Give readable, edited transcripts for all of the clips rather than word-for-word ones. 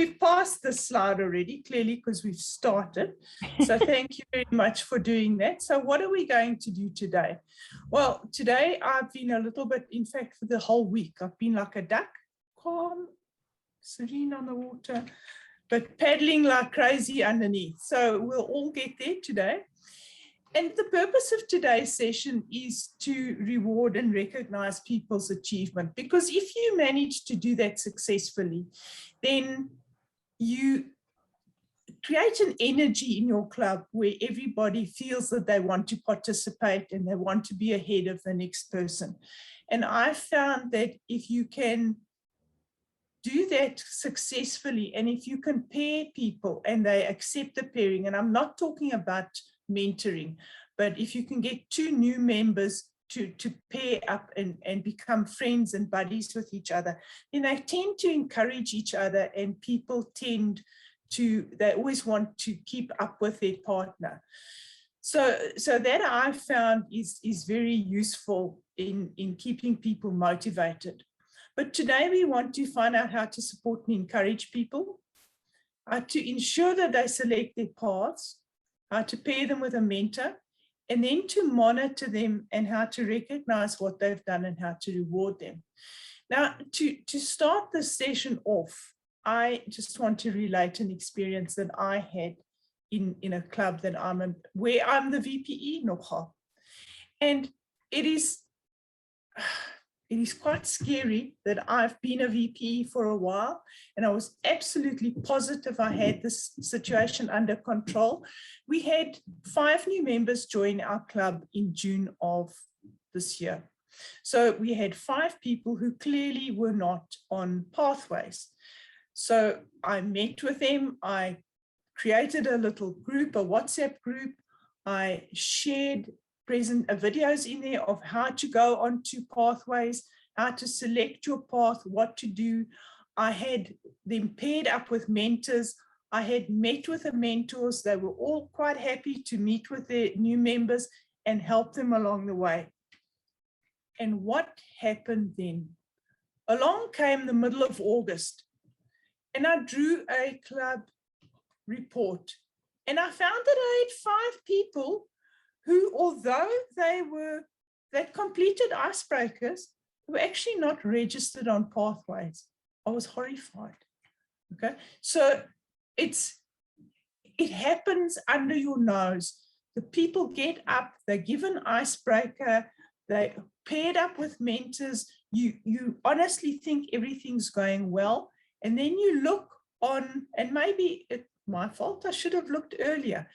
we've passed this slide already, clearly, because we've started. So thank you very much for doing that. So what are we going to do today? Well, today I've been a little bit, in fact, for the whole week, I've been like a duck, calm, serene on the water, but paddling like crazy underneath. So we'll all get there today. And the purpose of today's session is to reward and recognize people's achievement, because if you manage to do that successfully, then you create an energy in your club where everybody feels that they want to participate and they want to be ahead of the next person. And I found that if you can do that successfully, and if you can pair people and they accept the pairing, and I'm not talking about mentoring, but if you can get two new members to pair up and become friends and buddies with each other, then they tend to encourage each other, and people tend to, they always want to keep up with their partner. So that I found is very useful in keeping people motivated. But today we want to find out how to support and encourage people, how to ensure that they select their paths, how to pair them with a mentor, and then to monitor them and how to recognize what they've done and how to reward them. Now, to start this session off, I just want to relate an experience that I had in a club that where I'm the VPE nogal. And it is quite scary that I've been a VPE for a while, and I was absolutely positive I had this situation under control. We had 5 new members join our club in June of this year. So we had 5 people who clearly were not on pathways. So I met with them, I created a little group, a WhatsApp group, I shared videos in there of how to go onto pathways, how to select your path, what to do. I had them paired up with mentors. I had met with the mentors. They were all quite happy to meet with their new members and help them along the way. And what happened then? Along came the middle of August, and I drew a club report, and I found that I had 5 people who, although they'd completed icebreakers, were actually not registered on pathways. I was horrified. Okay, so it happens under your nose. The people get up, they're given icebreaker, they paired up with mentors. You honestly think everything's going well, and then you look on, and maybe it's my fault, I should have looked earlier.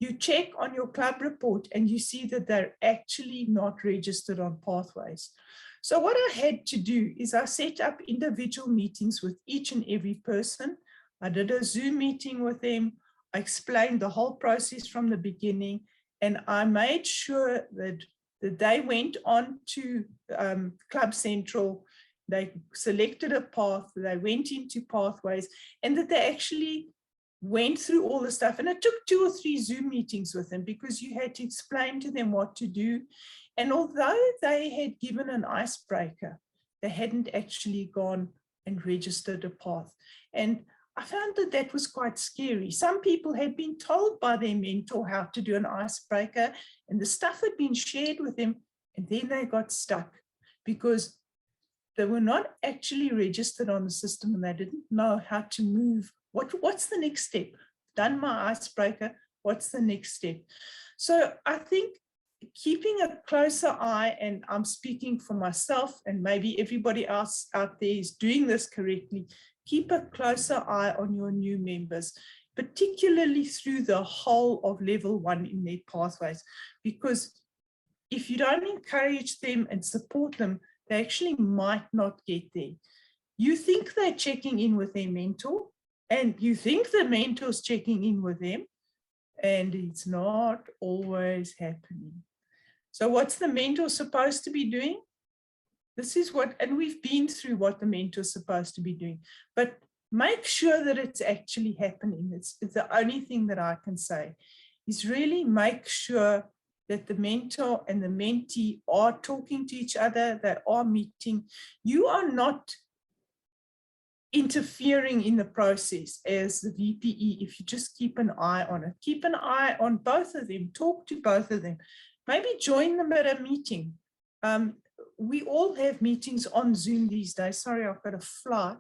You check on your club report and you see that they're actually not registered on pathways. So what I had to do is I set up individual meetings with each and every person. I did a Zoom meeting with them. I explained the whole process from the beginning, and I made sure that they went on to Club Central, they selected a path, they went into pathways, and that they actually went through all the stuff. And it took 2 or 3 Zoom meetings with them, because you had to explain to them what to do. And although they had given an icebreaker, they hadn't actually gone and registered a path. And I found that that was quite scary. Some people had been told by their mentor how to do an icebreaker, and the stuff had been shared with them, and then they got stuck because they were not actually registered on the system, and they didn't know how to move. What's the next step? Done my icebreaker, what's the next step? So I think keeping a closer eye, and I'm speaking for myself, and maybe everybody else out there is doing this correctly, keep a closer eye on your new members, particularly through the whole of level 1 in their pathways, because if you don't encourage them and support them, they actually might not get there. You think they're checking in with their mentor, and you think the mentor's checking in with them, and it's not always happening. So what's the mentor supposed to be doing? This is what, and we've been through what the mentor's supposed to be doing, but make sure that it's actually happening. It's the only thing that I can say, is really make sure that the mentor and the mentee are talking to each other, they are meeting. You are not interfering in the process as the VPE if you just keep an eye on it. Keep an eye on both of them, talk to both of them, maybe join them at a meeting. We all have meetings on Zoom these days. Sorry, I've got a fly.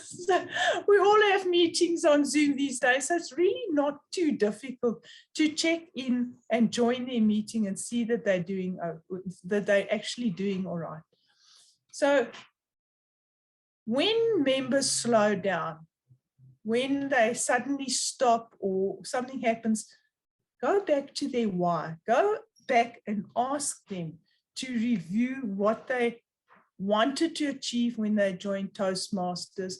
So we all have meetings on Zoom these days. So it's really not too difficult to check in and join their meeting and see that they're actually doing all right. So when members slow down, when they suddenly stop or something happens, go back to their why. Go back and ask them to review what they wanted to achieve when they joined Toastmasters,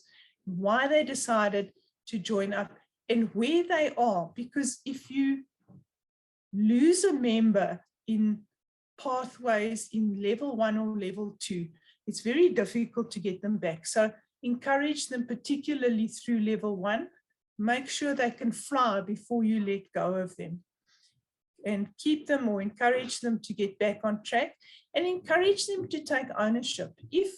why they decided to join up, and where they are. Because if you lose a member in pathways in level 1 or level 2, it's very difficult to get them back. So encourage them, particularly through level 1. Make sure they can fly before you let go of them. And keep them or encourage them to get back on track, and encourage them to take ownership. If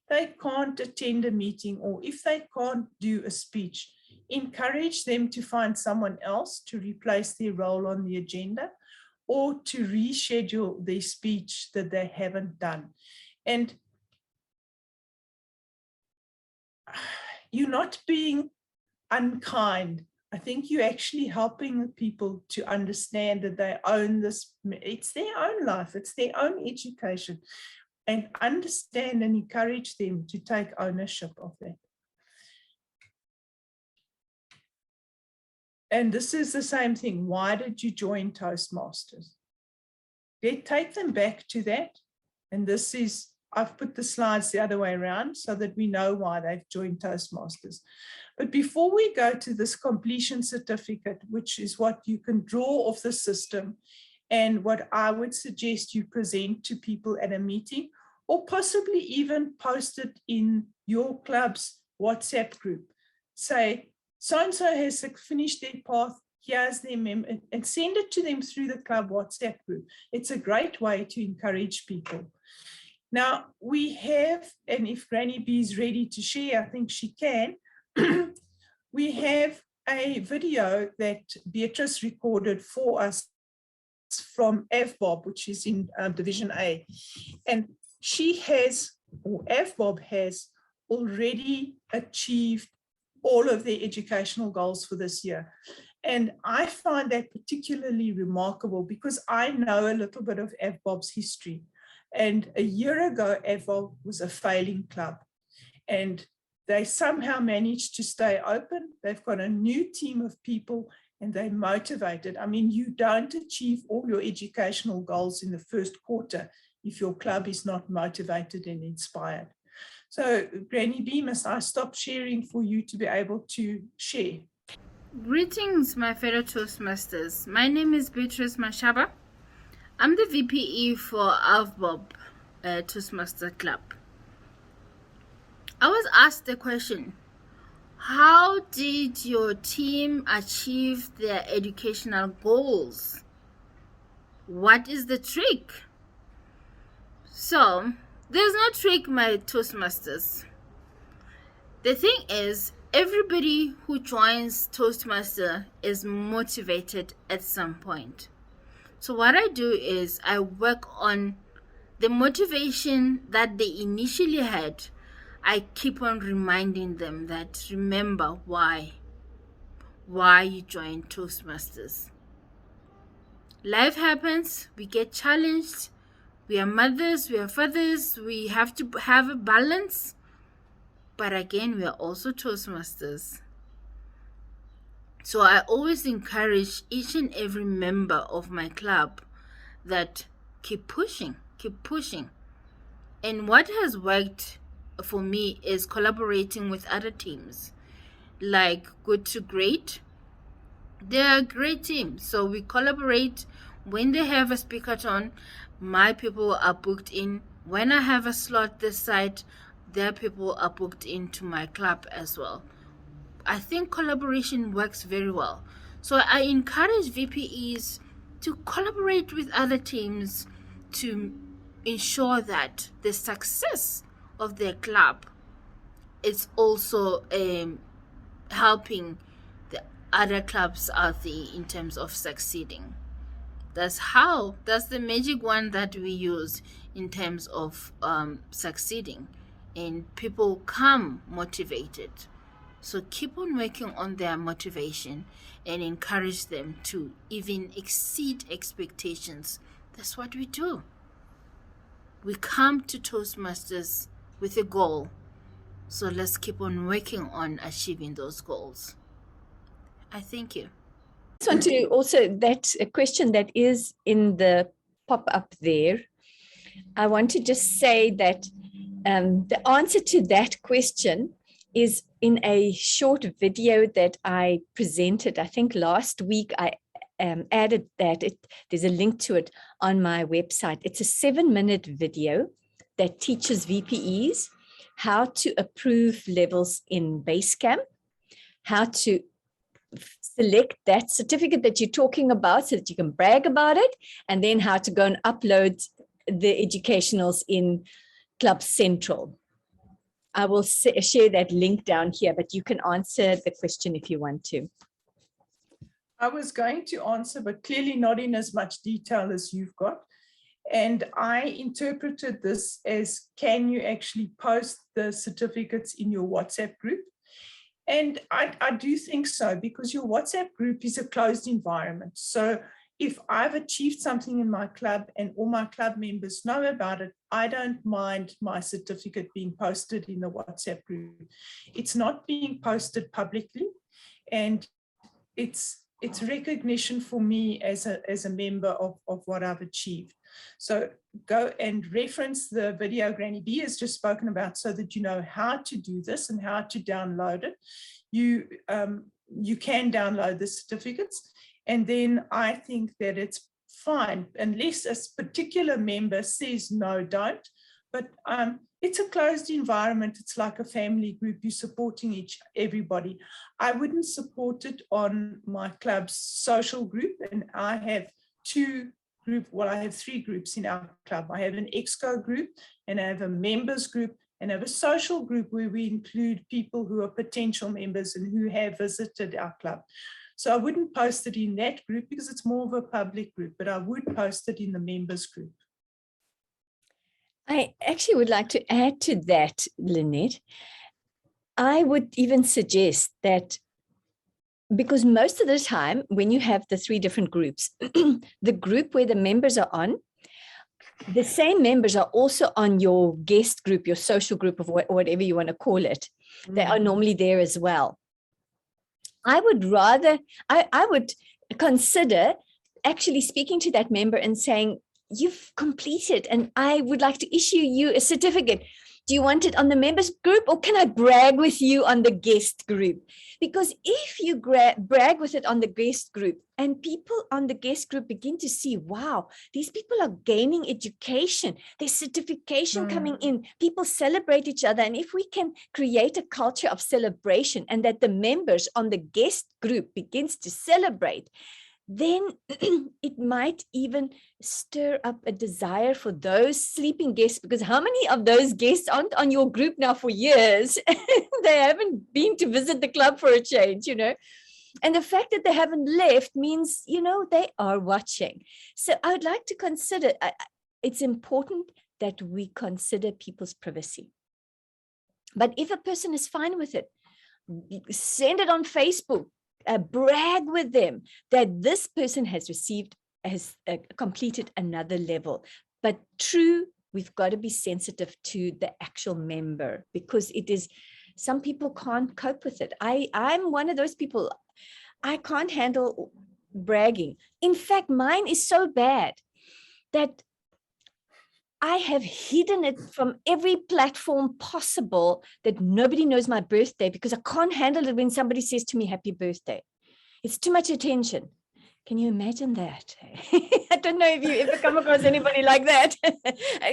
they can't attend a meeting or if they can't do a speech, encourage them to find someone else to replace their role on the agenda or to reschedule their speech that they haven't done. And you're not being unkind. I think you're actually helping people to understand that they own this. It's their own life. It's their own education. And understand and encourage them to take ownership of that. And this is the same thing. Why did you join Toastmasters? Take them back to that. And this is, I've put the slides the other way around so that we know why they've joined Toastmasters. But before we go to this completion certificate, which is what you can draw off the system and what I would suggest you present to people at a meeting, or possibly even post it in your club's WhatsApp group. Say, so-and-so has finished their path, here's their member, and send it to them through the club WhatsApp group. It's a great way to encourage people. Now we have, and if Granny B is ready to share, I think she can, we have a video that Beatrice recorded for us from AVBOB, which is in Division A. And she has, or AVBOB has, already achieved all of their educational goals for this year. And I find that particularly remarkable because I know a little bit of AVBOB's history. And a year ago, AVBOB was a failing club. And they somehow managed to stay open. They've got a new team of people and they're motivated. I mean, you don't achieve all your educational goals in the first quarter if your club is not motivated and inspired. So, Granny B, must I stop sharing for you to be able to share? Greetings, my fellow Toastmasters. My name is Beatrice Mashaba. I'm the VPE for AVBOB Toastmaster Club. I was asked the question, how did your team achieve their educational goals? What is the trick? So, there's no trick, my Toastmasters. The thing is, everybody who joins Toastmaster is motivated at some point. So what I do is I work on the motivation that they initially had. I keep on reminding them that remember why you joined Toastmasters. Life happens, we get challenged, we are mothers, we are fathers, we have to have a balance. But again, we are also Toastmasters. So I always encourage each and every member of my club that keep pushing. And what has worked for me is collaborating with other teams like Good to Great. They're a great team. So we collaborate. When they have a speakerthon, my people are booked in. When I have a slot this side, their people are booked into my club as well. I think collaboration works very well. So I encourage VPEs to collaborate with other teams to ensure that the success of their club it's also helping the other clubs out there in terms of succeeding. That's the magic one that we use in terms of succeeding, and people come motivated. So keep on working on their motivation and encourage them to even exceed expectations. That's what we do. We come to Toastmasters with a goal. So let's keep on working on achieving those goals. I thank you. I just want to also, that's a question that is in the pop-up there. I want to just say that the answer to that question is in a short video that I presented, I think last week. I added that. There's a link to it on my website. It's a 7-minute video that teaches VPEs how to approve levels in Basecamp, how to select that certificate that you're talking about so that you can brag about it, and then how to go and upload the educationals in Club Central. I will share that link down here, but you can answer the question if you want to. I was going to answer, but clearly not in as much detail as you've got. And I interpreted this as, can you actually post the certificates in your WhatsApp group? And I do think so, because your WhatsApp group is a closed environment. So if I've achieved something in my club and all my club members know about it, I don't mind my certificate being posted in the WhatsApp group. It's not being posted publicly, and it's recognition for me as a member of what I've achieved. So go and reference the video Granny B has just spoken about, so that you know how to do this and how to download it. You can download the certificates, and then I think that it's fine, unless a particular member says no, don't. But it's a closed environment. It's like a family group. You're supporting everybody. I wouldn't support it on my club's social group, and I have I have 3 groups in our club. I have an exco group, and I have a members group, and I have a social group where we include people who are potential members and who have visited our club. So I wouldn't post it in that group because it's more of a public group, but I would post it in the members group. I actually would like to add to that, Lynnette. I would even suggest that, because most of the time when you have the 3 different groups, the group where the members are on, the same members are also on your guest group, your social group, of whatever you want to call it. They are normally there as well. I would consider actually speaking to that member and saying, you've completed and I would like to issue you a certificate. Do you want it on the members group, or can I brag with you on the guest group? Because if you brag with it on the guest group, and people on the guest group begin to see, wow, these people are gaining education, there's certification coming in, people celebrate each other. And if we can create a culture of celebration, and that the members on the guest group begins to celebrate, then it might even stir up a desire for those sleeping guests, because how many of those guests aren't on your group now for years? They haven't been to visit the club for a change, you know. And the fact that they haven't left means, you know, they are watching. So I would like to consider, it's important that we consider people's privacy. But if a person is fine with it, send it on Facebook. Brag with them that this person has completed another level. But true, we've got to be sensitive to the actual member, because it is, some people can't cope with it. I'm one of those people. I can't handle bragging. In fact, mine is so bad that I have hidden it from every platform possible, that nobody knows my birthday, because I can't handle it when somebody says to me, happy birthday. It's too much attention. Can you imagine that? I don't know if you ever come across anybody like that.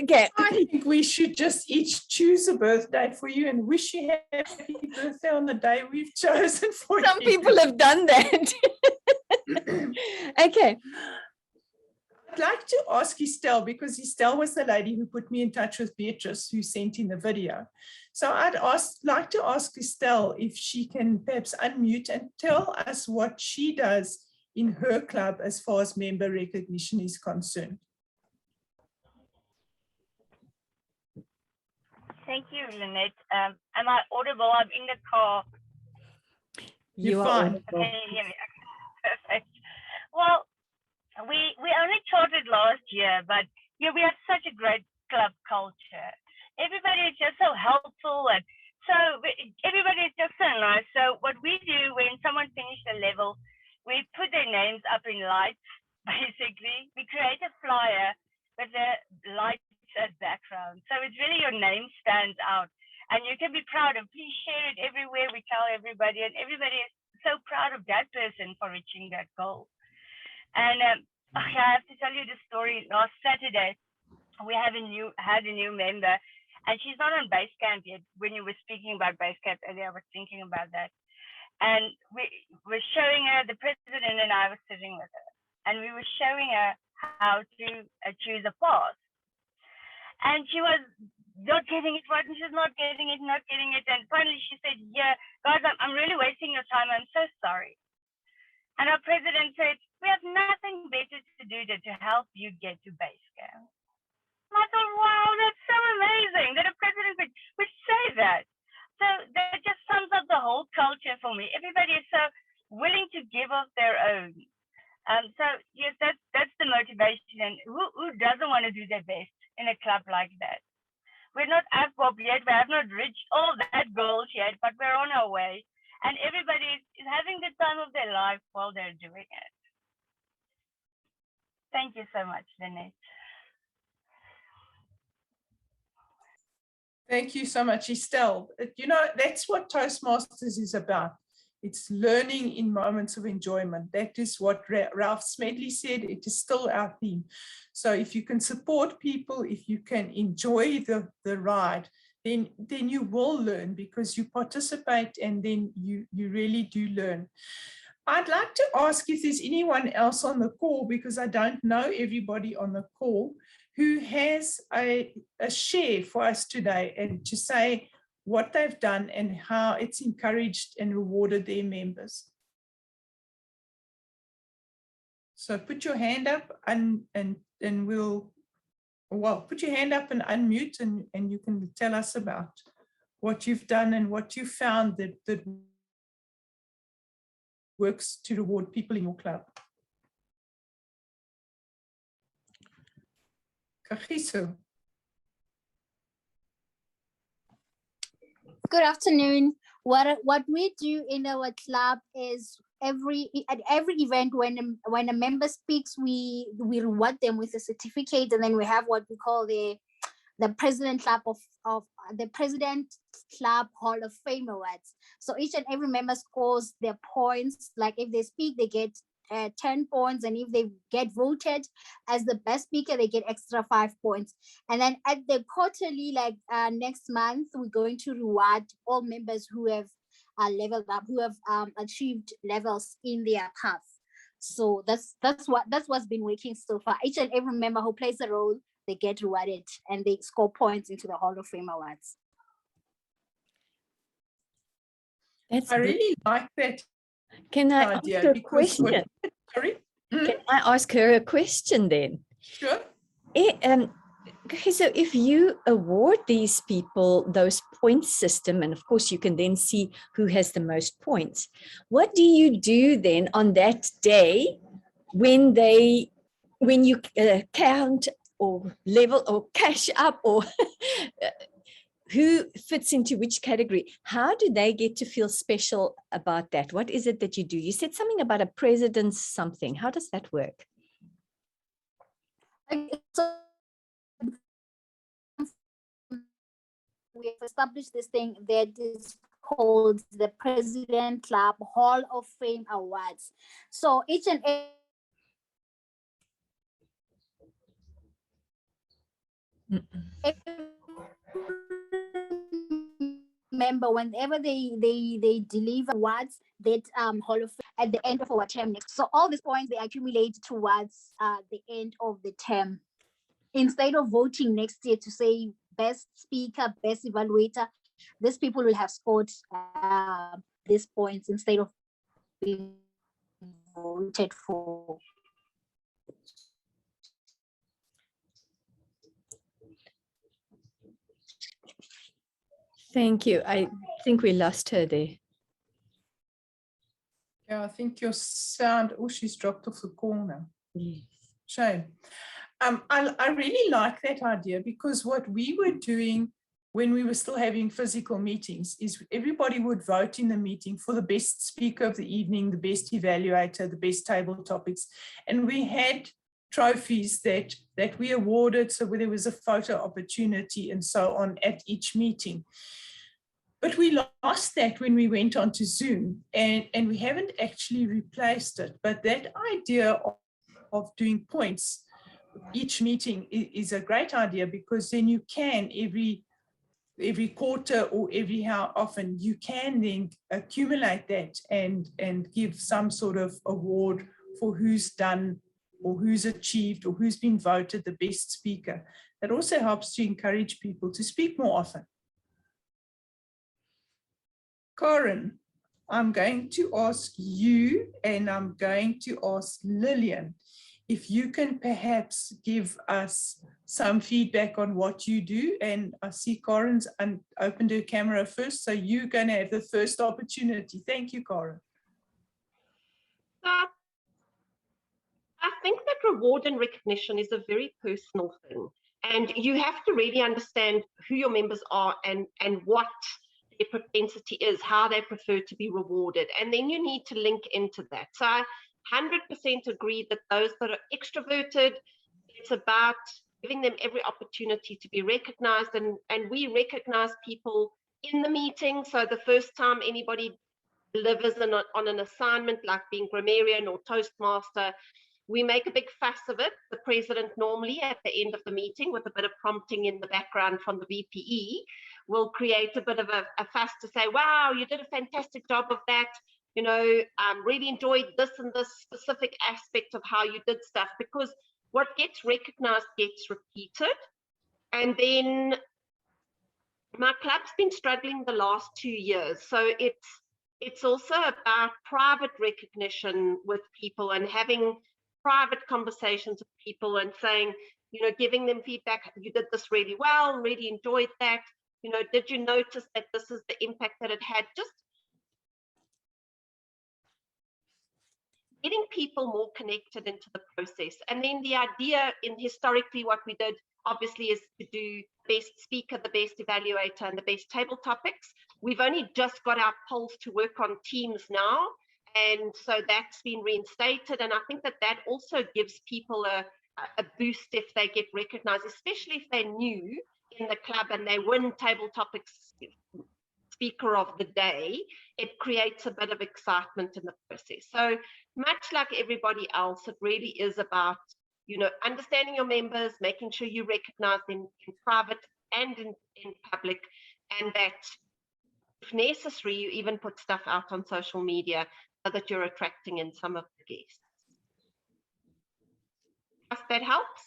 Okay. I think we should just each choose a birthday for you and wish you happy birthday on the day we've chosen for you. Some people have done that. Okay. I'd like to ask Estelle, because Estelle was the lady who put me in touch with Beatrice, who sent in the video. So I'd like to ask Estelle if she can perhaps unmute and tell us what she does in her club as far as member recognition is concerned. Thank you, Lynnette. Am I audible? I'm in the car. You're fine. Can you hear me? Perfect. Well, we only charted last year, but yeah, we have such a great club culture. Everybody is just so helpful, and so everybody is just so nice. So what we do when someone finishes a level, we put their names up in lights. Basically, we create a flyer with the lights as background. So it's really your name stands out, and you can be proud, and please share it everywhere. We tell everybody, and everybody is so proud of that person for reaching that goal. And I have to tell you the story. Last Saturday, we had a new member, and she's not on Basecamp yet. When you were speaking about Basecamp earlier, I was thinking about that. And we were showing her, the president and I were sitting with her, and we were showing her how to choose a path. And she was not getting it right, and she was not getting it. And finally she said, yeah, guys, I'm really wasting your time. I'm so sorry. And our president said, we have nothing better to do than to help you get to Basecamp. And I thought, wow, that's so amazing that a president would say that. So that just sums up the whole culture for me. Everybody is so willing to give of their own. So yes, that's the motivation. And who doesn't want to do their best in a club like that? We're not AFBOB yet. We have not reached all that goals yet, but we're on our way. And everybody is having the time of their life while they're doing it. Thank you so much, Lynnette. Thank you so much, Estelle. You know, that's what Toastmasters is about. It's learning in moments of enjoyment. That is what Ralph Smedley said. It is still our theme. So if you can support people, if you can enjoy the ride, then you will learn, because you participate, and then you really do learn. I'd like to ask if there's anyone else on the call, because I don't know everybody on the call, who has a share for us today, and to say what they've done and how it's encouraged and rewarded their members. So put your hand up and we'll, well, put your hand up and unmute, and you can tell us about what you've done and what you found that works to reward people in your club. Kagiso. Good afternoon. What we do in our club is at every event when a member speaks, we reward them with a certificate, and then we have what we call the President Club of the President Club Hall of Fame Awards. So each and every member scores their points. Like if they speak, they get 10 points, and if they get voted as the best speaker, they get extra 5 points. And then at the quarterly, like next month, we're going to reward all members who have leveled up, who have achieved levels in their path. So that's what's been working so far. Each and every member who plays a role, they get rewarded, and they score points into the Hall of Fame Awards. I really like that. Can I ask her a question? Sorry? Can I ask her a question then? Sure. Okay, so if you award these people those point system, and of course you can then see who has the most points, what do you do then on that day when you count or level or cash up, or who fits into which category? How do they get to feel special about that? What is it that you do? You said something about a president's something. How does that work? So we have established this thing that is called the President Club Hall of Fame Awards. So each and every member, whenever they deliver awards that Hall of Fame at the end of our term next. So all these points, they accumulate towards the end of the term. Instead of voting next year to say best speaker, best evaluator, these people will have scored these points instead of being voted for. Thank you. I think we lost her there. Yeah, I think your sound, oh, she's dropped off the call now. Yes. Shame. I really like that idea, because what we were doing when we were still having physical meetings is everybody would vote in the meeting for the best speaker of the evening, the best evaluator, the best table topics. And we had trophies that we awarded, so there was a photo opportunity and so on at each meeting. But we lost that when we went on to Zoom, and we haven't actually replaced it. But that idea of doing points each meeting is a great idea, because then you can every quarter or every how often you can then accumulate that and give some sort of award for who's done or who's achieved or who's been voted the best speaker. That also helps to encourage people to speak more often. Karen, I'm going to ask you, and I'm going to ask Lillian, if you can perhaps give us some feedback on what you do. And I see Karen's opened her camera first, so you're going to have the first opportunity. Thank you, Karen. I think that reward and recognition is a very personal thing. And you have to really understand who your members are and what their propensity is, how they prefer to be rewarded. And then you need to link into that. So I 100% agree that those that are extroverted, it's about giving them every opportunity to be recognized. And we recognize people in the meeting. So the first time anybody delivers on an assignment like being grammarian or Toastmaster, we make a big fuss of it. The president normally at the end of the meeting, with a bit of prompting in the background from the VPE, will create a bit of a fuss to say, wow, you did a fantastic job of that. You know, really enjoyed this and this specific aspect of how you did stuff, because what gets recognized gets repeated. And then my club's been struggling the last 2 years. So it's also about private recognition with people and having private conversations with people and saying, you know, giving them feedback. You did this really well, really enjoyed that. You know, did you notice that this is the impact that it had? Just getting people more connected into the process. And then the idea in historically what we did obviously is to do best speaker, the best evaluator, and the best table topics. We've only just got our polls to work on teams now. And so that's been reinstated. And I think that that also gives people a boost if they get recognized, especially if they're new in the club and they win table topics speaker of the day. It creates a bit of excitement in the process. So much like everybody else, it really is about, you know, understanding your members, making sure you recognize them in private and in public, and that if necessary, you even put stuff out on social media so that you're attracting in some of the guests. If that helps.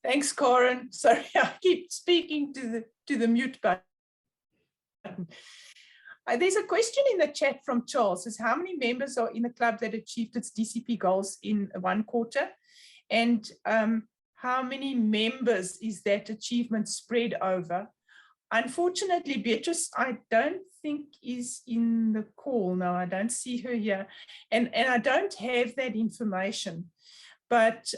Thanks, Karen. Sorry, I keep speaking to the mute button. There's a question in the chat from Charles. Says, how many members are in the club that achieved its DCP goals in 1 quarter? And how many members is that achievement spread over? Unfortunately, Beatrice, I don't think is in the call now. I don't see her here. And I don't have that information. But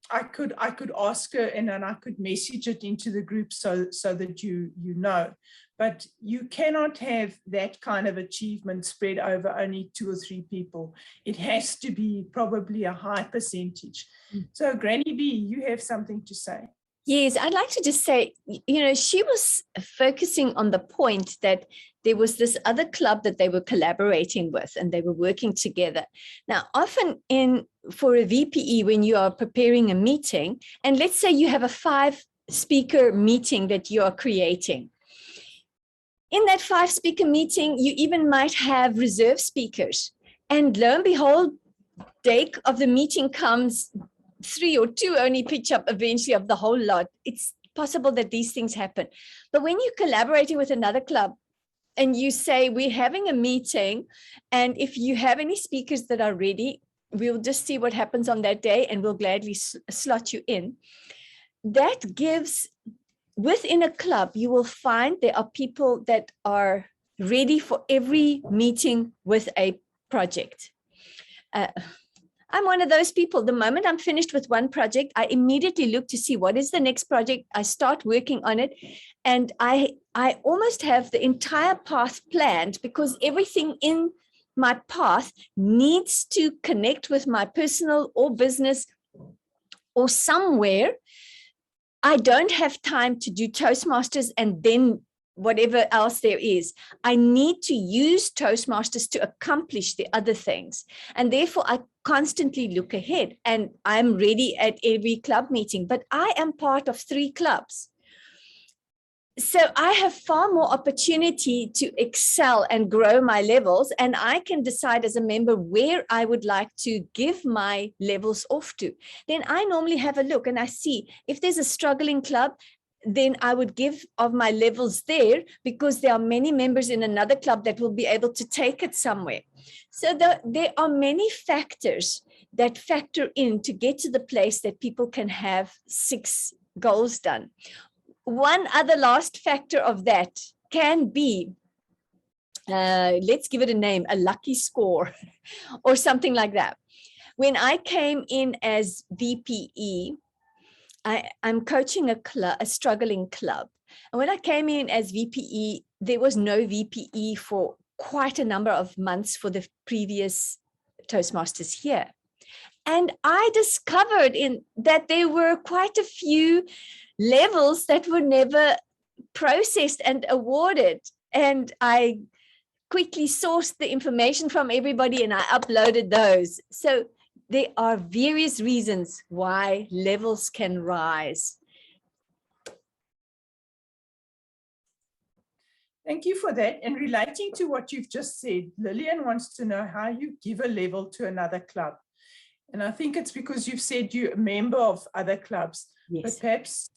I could ask her, and then I could message it into the group so that you know. But you cannot have that kind of achievement spread over only 2 or 3 people. It has to be probably a high percentage. So Granny B, you have something to say. Yes, I'd like to just say, you know, she was focusing on the point that there was this other club that they were collaborating with and they were working together. Now, often for a VPE, when you are preparing a meeting, and let's say you have a 5 5-speaker meeting that you are creating. In that 5-speaker meeting, you even might have reserve speakers. And lo and behold, day of the meeting comes, 3 or 2 only pitch up eventually of the whole lot. It's possible that these things happen. But when you're collaborating with another club and you say, we're having a meeting, and if you have any speakers that are ready, we'll just see what happens on that day and we'll gladly slot you in. That gives, within a club, you will find there are people that are ready for every meeting with a project. I'm one of those people. The moment I'm finished with one project, I immediately look to see what is the next project. I start working on it, and I almost have the entire path planned, because everything in my path needs to connect with my personal or business or somewhere. I don't have time to do Toastmasters and then whatever else there is. I need to use Toastmasters to accomplish the other things. And therefore, I constantly look ahead, and I'm ready at every club meeting, but I am part of 3 clubs. So I have far more opportunity to excel and grow my levels, and I can decide as a member where I would like to give my levels off to. Then I normally have a look and I see if there's a struggling club, then I would give of my levels there, because there are many members in another club that will be able to take it somewhere. So there are many factors that factor in to get to the place that people can have 6 goals done. One other last factor of that can be, let's give it a name, a lucky score or something like that. When I came in as VPE, I'm coaching a struggling club. And when I came in as VPE, there was no VPE for quite a number of months for the previous Toastmasters here. And I discovered that there were quite a few levels that were never processed and awarded. And I quickly sourced the information from everybody and I uploaded those. So there are various reasons why levels can rise. Thank you for that. And relating to what you've just said, Lillian wants to know how you give a level to another club. And I think it's because you've said you're a member of other clubs. Yes. But perhaps,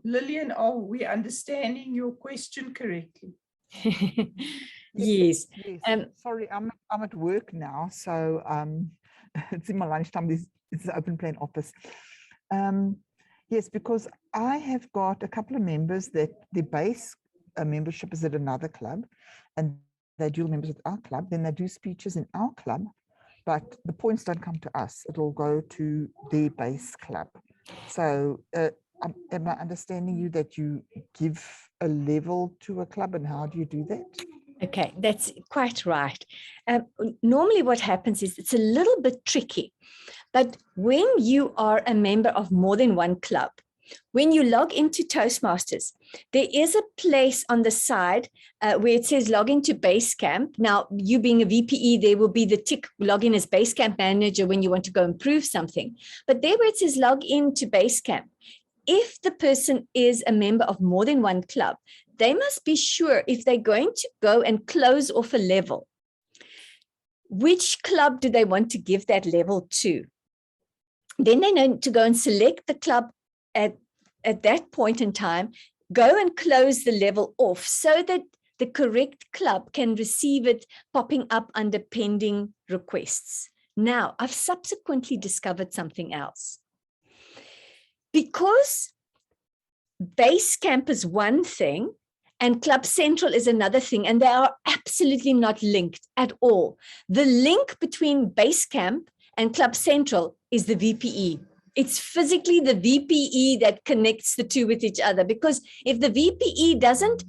Lillian, are we understanding your question correctly? Yes. Sorry, I'm at work now, so it's in my lunchtime. It's the open plan office. Yes, because I have got a couple of members that the base membership is at another club, and they're dual members with our club. Then they do speeches in our club, but the points don't come to us. It'll go to their base club. So am I understanding you that you give a level to a club, and how do you do that? Okay, that's quite right. Normally what happens is it's a little bit tricky, but when you are a member of more than one club, when you log into Toastmasters, there is a place on the side where it says log into Basecamp. Now, you being a VPE, there will be the tick log in as Basecamp manager when you want to go improve something. But there where it says log into Basecamp, if the person is a member of more than one club, they must be sure if they're going to go and close off a level, which club do they want to give that level to? Then they need to go and select the club at that point in time, go and close the level off so that the correct club can receive it popping up under pending requests. Now, I've subsequently discovered something else. Because Basecamp is one thing and Club Central is another thing, and they are absolutely not linked at all. The link between Basecamp and Club Central is the VPE. It's physically the VPE that connects the two with each other, because if the VPE doesn't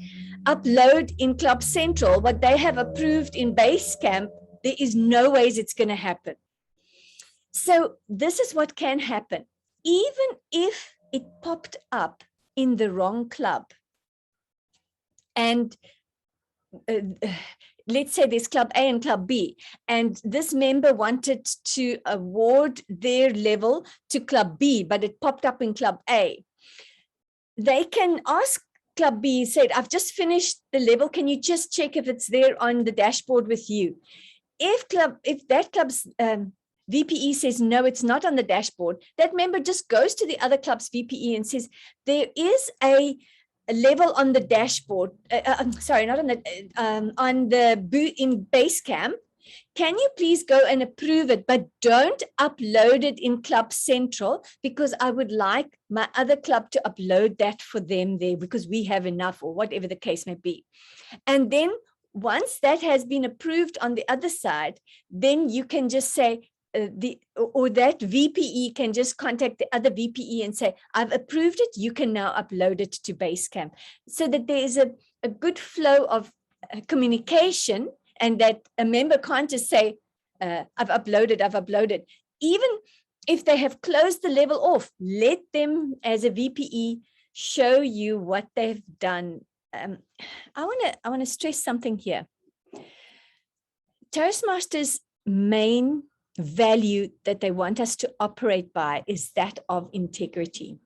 upload in Club Central what they have approved in Basecamp, there is no ways it's going to happen. So this is what can happen. Even if it popped up in the wrong club, and let's say there's Club A and Club B, and this member wanted to award their level to Club B, but it popped up in Club A. they can ask Club B, said, I've just finished the level. Can you just check if it's there on the dashboard with you? If that club's VPE says, no, it's not on the dashboard, that member just goes to the other club's VPE and says, there is a level on the dashboard. Sorry, not on the in Basecamp. Can you please go and approve it, but don't upload it in Club Central, because I would like my other club to upload that for them there because we have enough, or whatever the case may be. And then once that has been approved on the other side, then you can just say, that VPE can just contact the other VPE and say, I've approved it, you can now upload it to Basecamp, so that there is a good flow of communication, and that a member can't just say, I've uploaded. Even if they have closed the level off, let them as a VPE show you what they've done. I want to stress something here. Toastmasters' main value that they want us to operate by is that of integrity.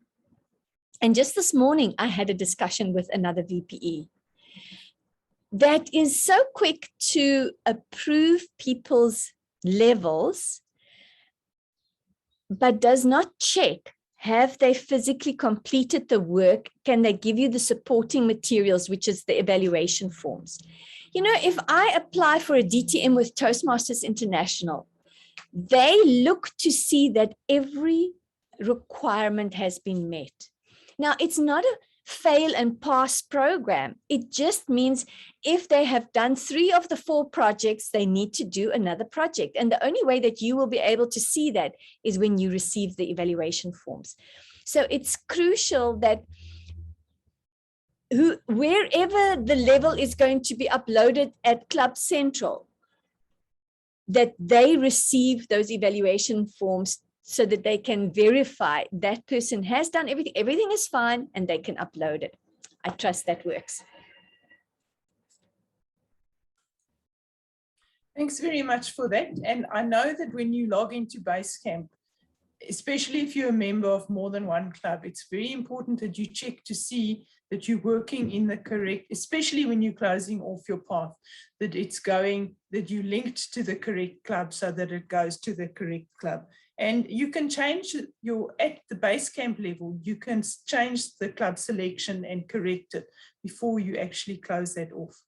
And just this morning, I had a discussion with another VPE that is so quick to approve people's levels, but does not check, have they physically completed the work? Can they give you the supporting materials, which is the evaluation forms? You know, if I apply for a DTM with Toastmasters International, they look to see that every requirement has been met. Now, it's not a fail and pass program. It just means if they have done 3 of the 4 projects, they need to do another project. And the only way that you will be able to see that is when you receive the evaluation forms. So it's crucial that wherever the level is going to be uploaded at Club Central, that they receive those evaluation forms so that they can verify that person has done everything is fine, and they can upload it. I trust that works. Thanks very much for that. And I know that when you log into Basecamp, especially if you're a member of more than one club, it's very important that you check to see that you're working in the correct, especially when you're closing off your path, that it's going, that you linked to the correct club so that it goes to the correct club. And you can change at the Basecamp level, you can change the club selection and correct it before you actually close that off.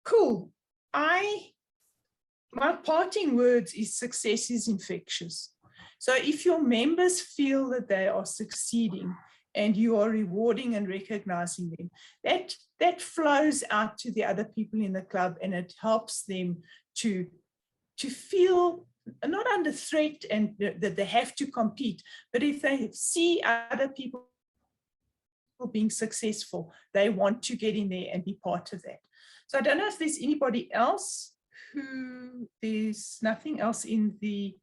Cool. My parting words is success is infectious. So if your members feel that they are succeeding and you are rewarding and recognizing them, that flows out to the other people in the club, and it helps them to feel not under threat and that they have to compete. But if they see other people being successful, they want to get in there and be part of that. So I don't know if there's anybody else there's nothing else in the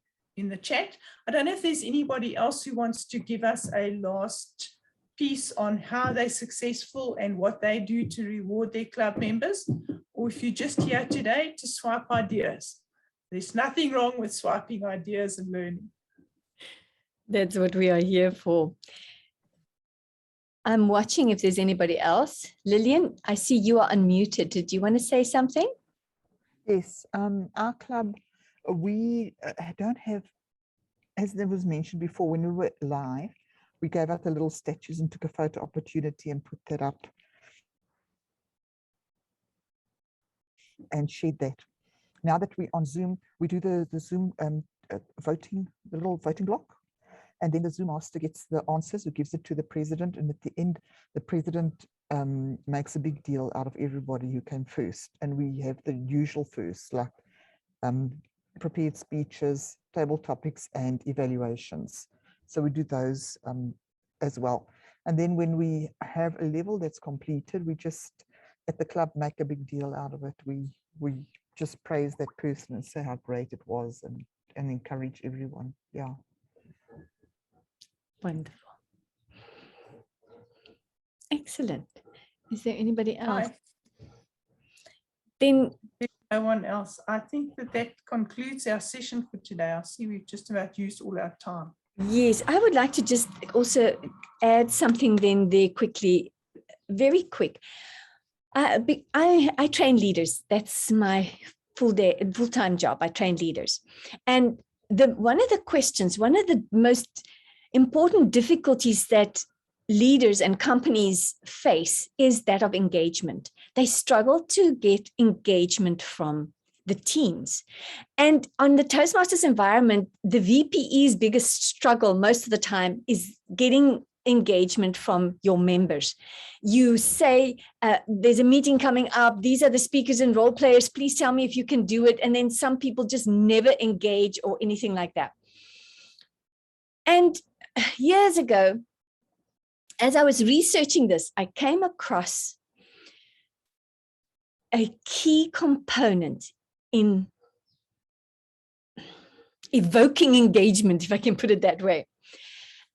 chat. I don't know if there's anybody else who wants to give us a last piece on how they're successful and what they do to reward their club members, or if you're just here today to swipe ideas. There's nothing wrong with swiping ideas and learning. That's what we are here for. I'm watching if there's anybody else. Lillian, I see you are unmuted. Did you want to say something? Yes, our club, we don't have, as there was mentioned before, when we were live, we gave out the little statues and took a photo opportunity and put that up and shared that. Now that we're on Zoom, we do the Zoom voting, the little voting block, and then the Zoom master gets the answers, who gives it to the president, and at the end, the president makes a big deal out of everybody who came first. And we have the usual first, like prepared speeches, table topics, and evaluations. So we do those as well. And then when we have a level that's completed, we just, at the club, make a big deal out of it. We just praise that person and say how great it was, and encourage everyone. Yeah. Wonderful. Excellent. Is there anybody else? Then no one else. I think that concludes our session for today. I see we've just about used all our time. Yes, I would like to just also add something then there quickly, very quick. I train leaders. That's my full-time job. I train leaders. And one of the most important difficulties that leaders and companies face is that of engagement. They struggle to get engagement from the teams. And on the Toastmasters environment, the VPE's biggest struggle most of the time is getting engagement from your members. You say, there's a meeting coming up. These are the speakers and role players. Please tell me if you can do it. And then some people just never engage or anything like that. And years ago, as I was researching this, I came across a key component in evoking engagement, if I can put it that way.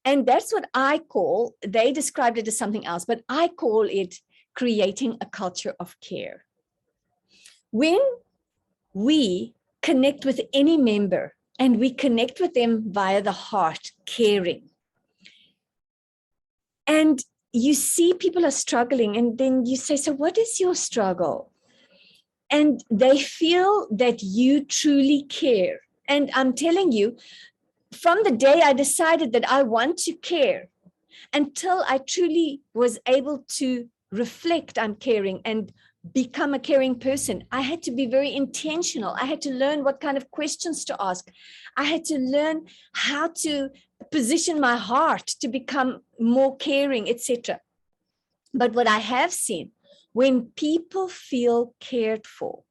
And that's what I call, they described it as something else, but I call it creating a culture of care. When we connect with any member and we connect with them via the heart, caring, and you see people are struggling, and then you say, so what is your struggle? And they feel that you truly care. And I'm telling you, from the day I decided that I want to care, until I truly was able to reflect on caring and become a caring person, I had to be very intentional. I had to learn what kind of questions to ask. I had to learn how to position my heart to become more caring, etc. But what I have seen, when people feel cared for,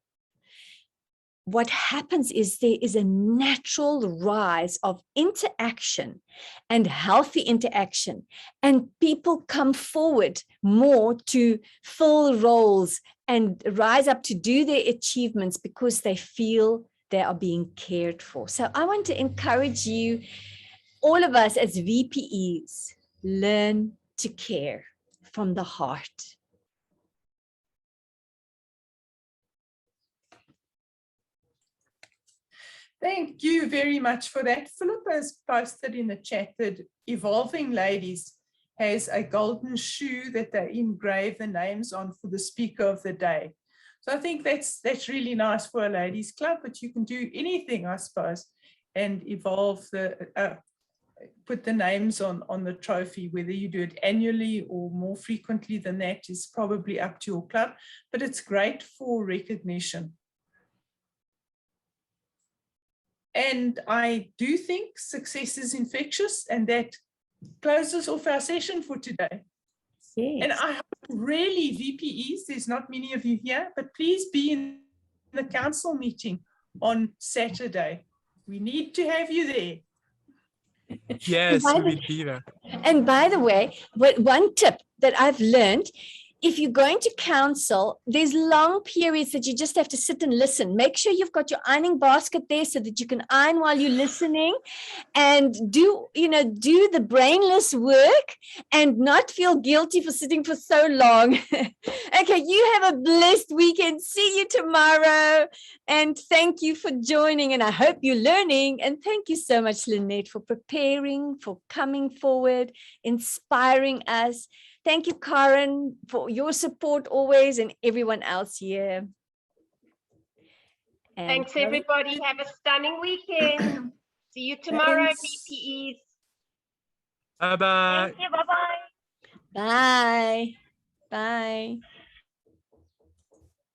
what happens is there is a natural rise of interaction and healthy interaction, and people come forward more to fill roles and rise up to do their achievements because they feel they are being cared for. So I want to encourage you, all of us as VPEs, learn to care from the heart. Thank you very much for that. Philippa has posted in the chat that Evolving Ladies has a golden shoe that they engrave the names on for the speaker of the day. So I think that's really nice for a ladies club, but you can do anything, I suppose, and evolve put the names on the trophy. Whether you do it annually or more frequently than that is probably up to your club, but it's great for recognition. And I do think success is infectious, and that closes off our session for today. Yes. And I hope really VPEs, there's not many of you here, but please be in the council meeting on Saturday. We need to have you there. Yes, we will be there. And by the way, one tip that I've learned, if you're going to council, there's long periods that you just have to sit and listen. Make sure you've got your ironing basket there so that you can iron while you're listening, and do the brainless work and not feel guilty for sitting for so long. Okay, you have a blessed weekend. See you tomorrow. And thank you for joining. And I hope you're learning. And thank you so much, Lynnette, for preparing, for coming forward, inspiring us. Thank you, Karen, for your support always, and everyone else here. And thanks, everybody. Have a stunning weekend. See you tomorrow, VPEs. Bye-bye. Thank you. Bye-bye. Bye. Bye.